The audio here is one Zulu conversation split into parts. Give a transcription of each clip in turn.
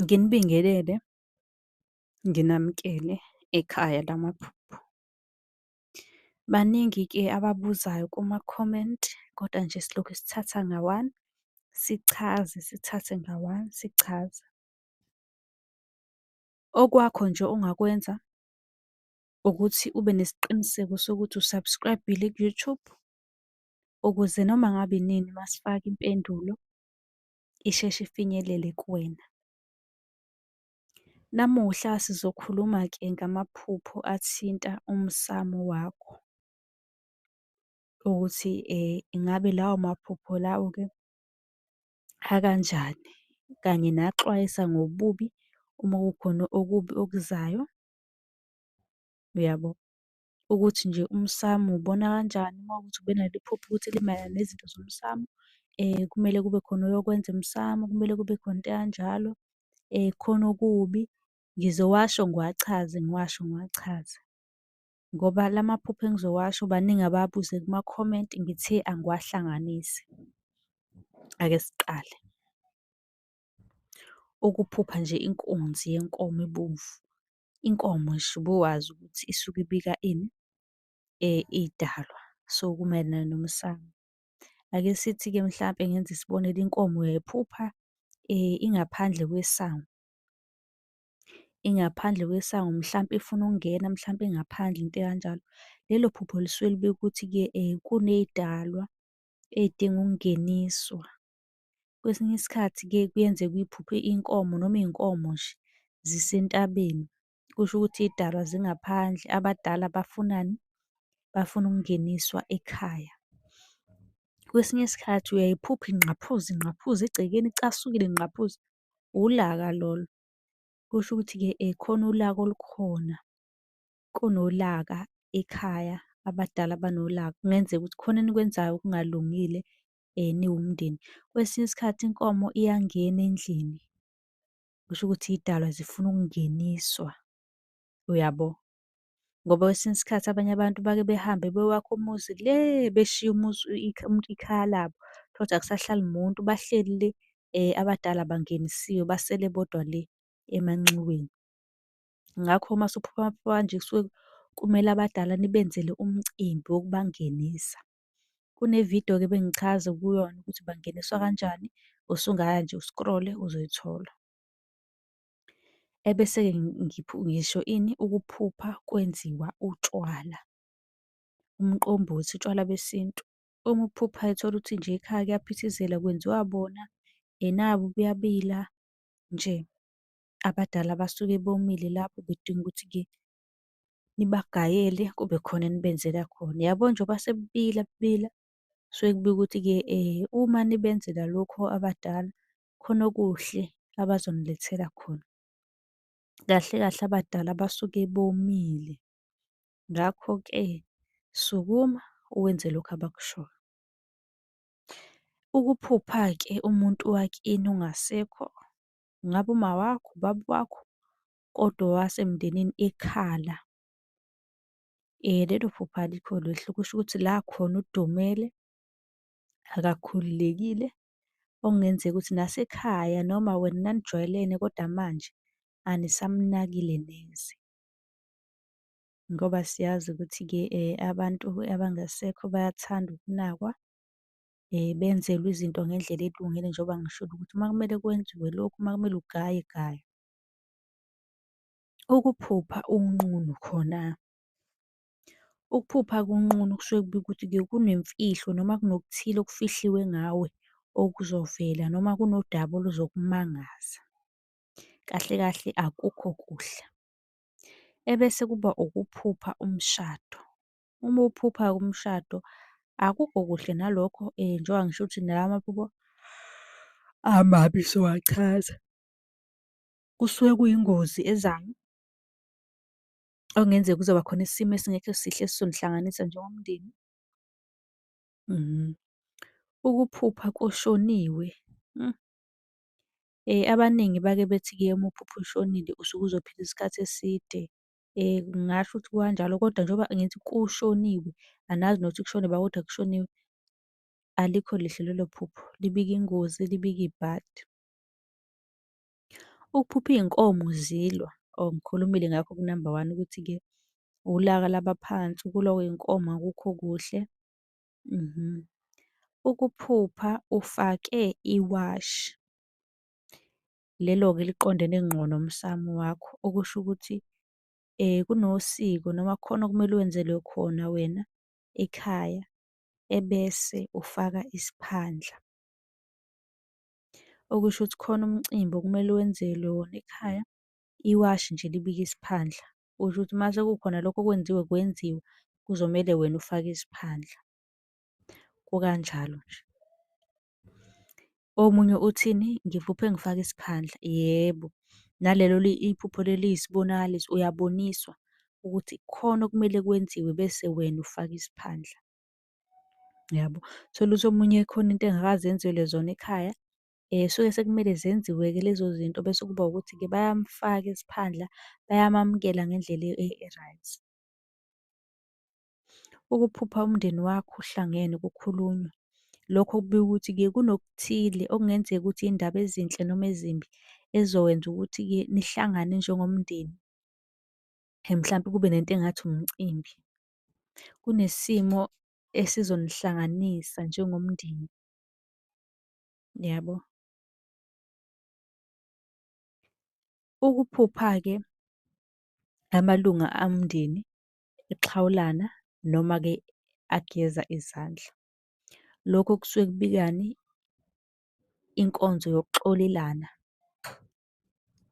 Nginibingelele, nginamukele ekhaya lamaphupho. Baningi-ke ababuzayo kuma-comment, kodwa nje silokhu sithatha nga-one, sichaze, sithathe nga-one, sichaze. Okwakho nje ongakwenza ukuthi ube nesiqiniseko sokuthi u-subscribe-ile ku-YouTube, ukuze noma ngabe inini masifaka impendulo isheshe ifinyelele kuwena. Namuhla sizokhuluma-ke ngamaphupho athinta umsamo wakho. Ukuthi ingabe lawo maphupho lawo-ke akanjani, kanye naxwayisa ngobubi uma kukhona okubi okuzayo, uyabo? Ukuthi nje umsamo uwubona kanjani uma kuwukuthi ubenalo iphupho ukuthi limayelana nezinto zomsamo, kumele kube khona oyokwenza emsamo, kumele kube khona into ekanjalo, khona okubi. Ngizowasho ngiwachaze, ngiwasho ngiwachaze. Ngoba la maphupho engizowasho baningi ababuze kuma-comment, ngithe angiwahlanganisi. Ake siqale. Ukuphupha nje inkunzi yenkomo ebomvu. Inkomo nje ubowazi ukuthi isuke ibika ini? Idalwa. So, kumayelana nomsamo. Ake sithi-ke mhlampe ngenze isibonelo, inkomo uyayiphupha ingaphandle kwesango. Ingaphandle kwesango, mhlampe ifuna ukungena, mhlampe ingaphandle, into ekanjalo. Lelo phupho lisuke libika ukuthi-ke kuney'dalwa ey'dinga ukungeniswa. Kwesinye isikhathi-ke kuyenzeka uyiphuphe inkomo noma iy'nkomo nje zisentabeni. Kusho ukuthi iy'dalwa zingaphandle, abadala bafunani? Bafuna ukungeniswa ekhaya. Kwesinye isikhathi uyayiphupha ingqaphuzi, ingqaphuzi egcekeni icasukile ingqaphuzi, ulaka lolo. Kusho ukuthi-ke khona ulaka olukhona, kunolaka ekhaya, abadala banolaka. Kungenzeka ukuthi khona enikwenzayo okungalungile niwumndeni. Kwesinye isikhathi inkomo iyangena endlini, kusho ukuthi iy'dalwa zifuna ukungeniswa, uyabo? Ngoba kwesinye isikhathi abanye abantu bake behambe bewakha umuzi le, beshiya umuzi ikhaya labo, thole ukuthi akusahlali muntu, bahleli le, abadala bangenisiwe basele bodwa le emanxiweni. Ngakho uma usuphupha amaphupho kanje kusuke kumele abadala nibenzele umcimbi wokubangenisa. Kune-video-ke ebengichaza kuyona ukuthi bangeniswa kanjani, usungaya nje u-scroll-e uzoyithola. Ebese-ke ngisho ini? Ukuphupha kwenziwa utshwala, umqombothi, utshwala besintu. Uma uphupha ethola ukuthi nje ekhaya kuyaphithizela kwenziwa bona, nabo buyabila nje. Abadala basuke bomile lapho bedinga ukuthi-ke nibagayele kube khona enibenzela khona. Yabo njengoba sekubila kubila, kusuke kubika ukuthi-ke uma nibenzela lokho abadala, khona okuhle abazonilethela khona. Kahle kahle abadala basuke bomile. Ngakho-ke sukuma uwenze lokhu abakushoyo. Ukuphupha-ke umuntu wakini ongasekho, ngabe uma wakho, ubaba wakho, kodwa owasemndenini ekhala. Lelo phupho alikho lihle, kusho ukuthi la khona udumele, akakhululekile. Okungenzeka ukuthi nasekhaya noma wena nanijwayelene kodwa manje anisamnakile neze. Ngoba siyazi ukuthi-ke abantu abangasekho bayathanda ukunakwa, benzelwe izinto ngendlela elungile njengoba ngishilo ukuthi uma kumele kwenziwe lokhu, uma kumele ugaye, gaya. Ukuphupha unqunu khona. Ukuphupha kunqunu kusuke kubika ukuthi-ke kunemfihlo noma kunokuthile okufihliwe ngawe okuzovela noma kunodaba oluzokumangaza. Kahle kahle akukho kuhle. Ebese kuba ukuphupha umshado. Uma uphupha umshado, akukho kuhle nalokho njengoba ngisho ukuthi nala maphupho amabi siwachaza. Kusuke kuyingozi ezayo, okungenzeka kuzoba khona isimo esingekho sihle esizonihlanganisa njengomndeni. Ukuphupha koshoniwe. Abaningi bake bethi-ke uma uphupha ushonile usuke uzophila isikhathi eside. Ngingasho ukuthi kukanjalo kodwa njengoba ngithi kushoniwe, angazi nokuthi kushoniwe kodwa kushoniwe, alikho lihle lelo phupho, libika ingozi, libika ibhadi. Ukuphupha iy'nkomo zilwa, oh ngikhulumile ngakho ku-number 1 ukuthi-ke ulaka labaphansi, ukulwa kwey'nkomo akukho kuhle. Ukuphupha ufake iwashi, lelo-ke liqondene ngqo nomsamo wakho, okusho ukuthi kunosiko noma kukhona okumele wenzelwe khona wena ekhaya, ebese ufaka isiphandla. Okusho ukuthi khona umcimbi okumele wenzelwe wona ekhaya, iwashi nje libike isiphandla. Kusho ukuthi mase kukhona lokho kwenziwe, kuzomele wena ufake isiphandla. Kukanjalo nje. Omunye uthini? Ngiphuphe ngifake isiphandla. Yebo, nalelo iphupho leli liyisibonakaliso, uyaboniswa ukuthi khona okumele kwenziwe bese wena ufaka isiphandla. Yabo. Tholukuthi omunye khona into engakaze enzelwe zona ekhaya, suke sekumele zenziwe-ke lezo zinto bese kuba ukuthi-ke bayamfaka isiphandla, bayamamukela ngendlela e-right. Ukuphupha umndeni wakho uhlangene kukhulunywa. Lokho kubika ukuthi-ke kunokuthile okungenzeka ukuthi iy'ndaba ezinhle noma ezimbi ezokwenza ukuthi-ke nihlangane njengomndeni. Mhlampe kube nento engathi umcimbi. Kunesimo esizonihlanganisa njengomndeni. Yabo. Ukuphupha-ke amalunga omndeni exhawulana noma-ke ageza izandla. Lokho kusuke kubikani? Inkonzo yokuxolelana,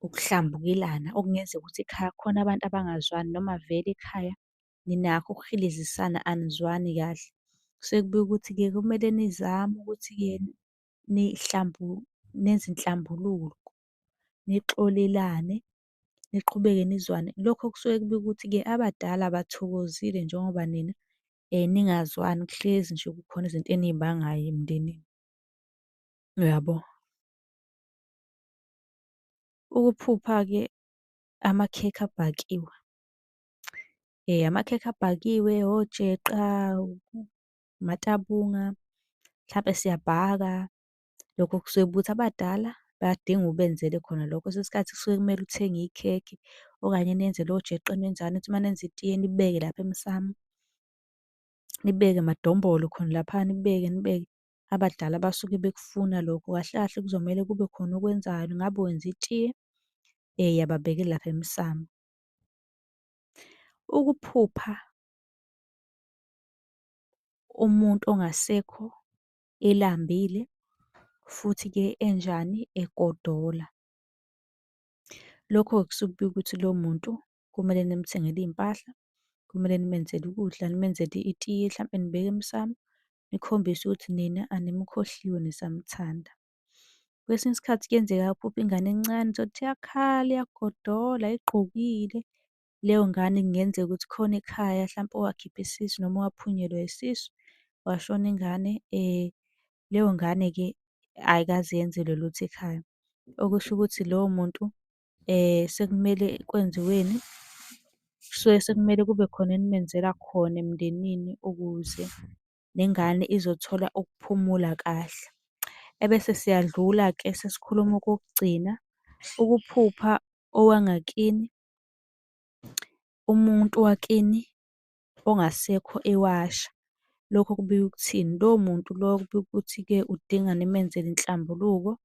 ukuhlambukelana okungenzeka ukuthi ekhaya kukhona abantu abangazwani noma vele ekhaya ninakho ukuhilizisana anizwani kahle. Kusuke kubika ukuthi-ke kumele nizame ukuthi-ke nenze inhlambuluko, nixolelane, niqhubeke nizwane. Lokho kusuke kubika ukuthi-ke abadala bathokozile njengoba nina ningazwani, kuhlezi nje kukhona izinto eniy'bangayo emndenini. Uyabo? Ukuphupha-ke amakhekhe abhakiwe. Amakhekhe abhakiwe, ojeqa, umatabunga, mhlampe siyabhaka. Lokho kusuke kuba ukuthi abadala bayadinga ubenzele khona lokho. Kwesinye isikhathi kusuke kumele uthenge ikhekhe okanye nenzele ojeqe nenzani, nithi uma nenza itiye nibeke lapha emsamo, nibeke madombolo khona laphana, nibeke. Abadala basuke bekufuna lokho. Kahle kahle kuzomele kube khona okwenzayo. Ngabe wenza itiye, yababekela lapha emsamo. Ukuphupha umuntu ongasekho elambile futhi-ke enjani? Egodola. Lokho kusuke kubika ukuthi lowo muntu kumele nimuthengele iy'mpahla, kumele nimenzele ukudla, nimenzele itiye, hlampe nibeke emsamo, nikhombise ukuthi nina animkhohliwe nisamthanda. Kwesinye isikhathi kuyenzeka aphuphe ingane encane, nizotha iyakhala, iyagodola, igqokile. Leyo ngane kungenzeka ukuthi khona ekhaya hlampe owakhipha isisu noma owaphunyelwa isisu, washona ingane. Leyo ngane-ke ayikaze yenzelwe lutho ekhaya. Okusho ukuthi lowo muntu sekumele kwenziweni, kusuke sekumele kube khona enimenzela khona emndenini ukuze nengane izothola ukuphumula kahle. Ebese siyadlula-ke sesikhuluma okokugcina, ukuphupha owangakini, umuntu wakini ongasekho ewasha. Lokho kubika ukuthini? Lowo muntu loyo kubika ukuthi-ke udinga nimenzele inhlambuluko,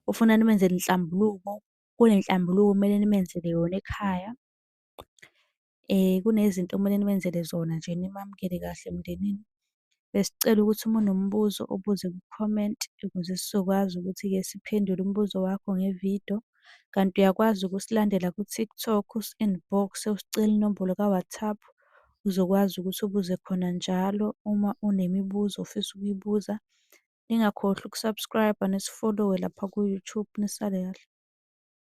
ufuna nimenzele inhlambuluko. Kunenhlambuluko okumele nimenzele yona ekhaya. Kunezinto okumele nimenzele zona nje nimamukele kahle emndenini. Besicela ukuthi uma unombuzo ubuze ku-comment ukuze sizokwazi ukuthi-ke siphendule umbuzo wakho ngevidiyo. Kanti uyakwazi ukusilandela ku-TikTok, usi-inbox, usicele inombolo ka-WhatsApp. Uzokwazi ukuthi ubuze khona njalo uma unemibuzo ofisa ukuyibuza. Ningakhohlwa uku-subscribe-a nisi-follow-we lapha ku-YouTube. Nisale kahle.